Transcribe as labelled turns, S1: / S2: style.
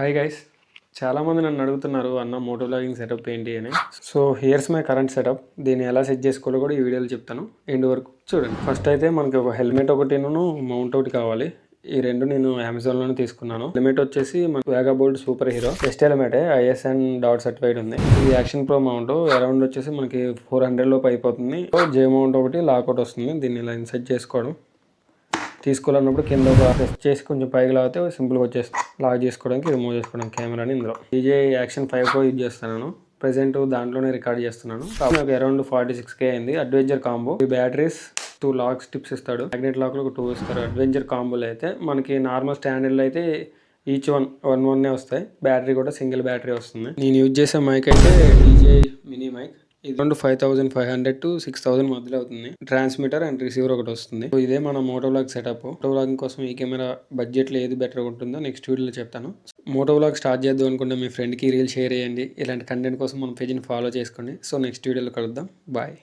S1: Hi guys, చాలామంది నన్ను అడుగుతున్నారు అన్న మోటో వ్లాగింగ్ సెటప్ ఏంటి అని. So here's my current setup. దీన్ని ఎలా సెట్ చేసుకోవాలో కూడా ఈ వీడియోలో చెప్తాను, ఎండ్ వరకు చూడండి. ఫస్ట్ అయితే మనకి ఒక హెల్మెట్ ఒకటిను మౌంట్ ఒకటి కావాలి. ఈ రెండు నేను అమెజాన్లోనే తీసుకున్నాను. హెల్మెట్ వచ్చేసి మన వేగాబోల్ట్ సూపర్ హీరో బెస్ట్ హెల్మెటే, ఐఎస్ఎన్ డాట్ సర్టిఫైడ్ ఉంది. ఇది యాక్షన్ ప్రో మౌంట్, అరౌండ్ వచ్చేసి మనకి 400 లోపు అయిపోతుంది. జే మౌంట్ ఒకటి లాకౌట్ వస్తుంది. దీన్ని ఇలా ఇన్సెట్ చేసుకోవడం, తీసుకోవాలన్నప్పుడు కింద ఒక ప్రెస్ చేసి కొంచెం పైకి లాగితే సింపుల్గా వచ్చేస్తుంది. లాక్ చేసుకోవడానికి, రిమూవ్ చేసుకోవడానికి కెమెరాని ఇందులో డీజే యాక్షన్ 5 ప్రో యూజ్ చేస్తున్నాను. ప్రెసెంట్ దాంట్లోనే రికార్డ్ చేస్తున్నాను. నాకు అరౌండ్ 46K అయింది. అడ్వెంచర్ కాంబో, ఈ బ్యాటరీస్ 2 లాక్స్ టిప్స్ ఇస్తాడు. మ్యాగ్నెట్ లాక్లో ఒక 2 ఇస్తారు. అడ్వెంచర్ కాంబోలో అయితే మనకి నార్మల్ స్టాండర్డ్లో అయితే ఈచ్ వన్ వస్తాయి. బ్యాటరీ కూడా సింగిల్ బ్యాటరీ వస్తుంది. నేను యూజ్ చేసే మైక్ అయితే డీజే మినీ మైక్. ఇది 5500 to 6000 మధ్యలో అవుతుంది. ట్రాన్స్మిటర్ అండ్ రిసీవర్ ఒకటి వస్తుంది. ఇదే మన moto vlog setup. Moto vlogging కోసం ఈ కెమెరా బడ్జెట్లో ఏది బెటర్ ఉంటుందో నెక్స్ట్ వీడియోలో చెప్తాను. మోటో వ్లాగ్ స్టార్ట్ చేద్దాం అనుకుంటే మీ ఫ్రెండ్కి రీల్ షేర్ చేయండి. ఇలాంటి కంటెంట్ కోసం మన పేజ్ని ఫాలో చేసుకోండి. సో నెక్స్ట్ వీడియోలో కలుద్దాం. బాయ్.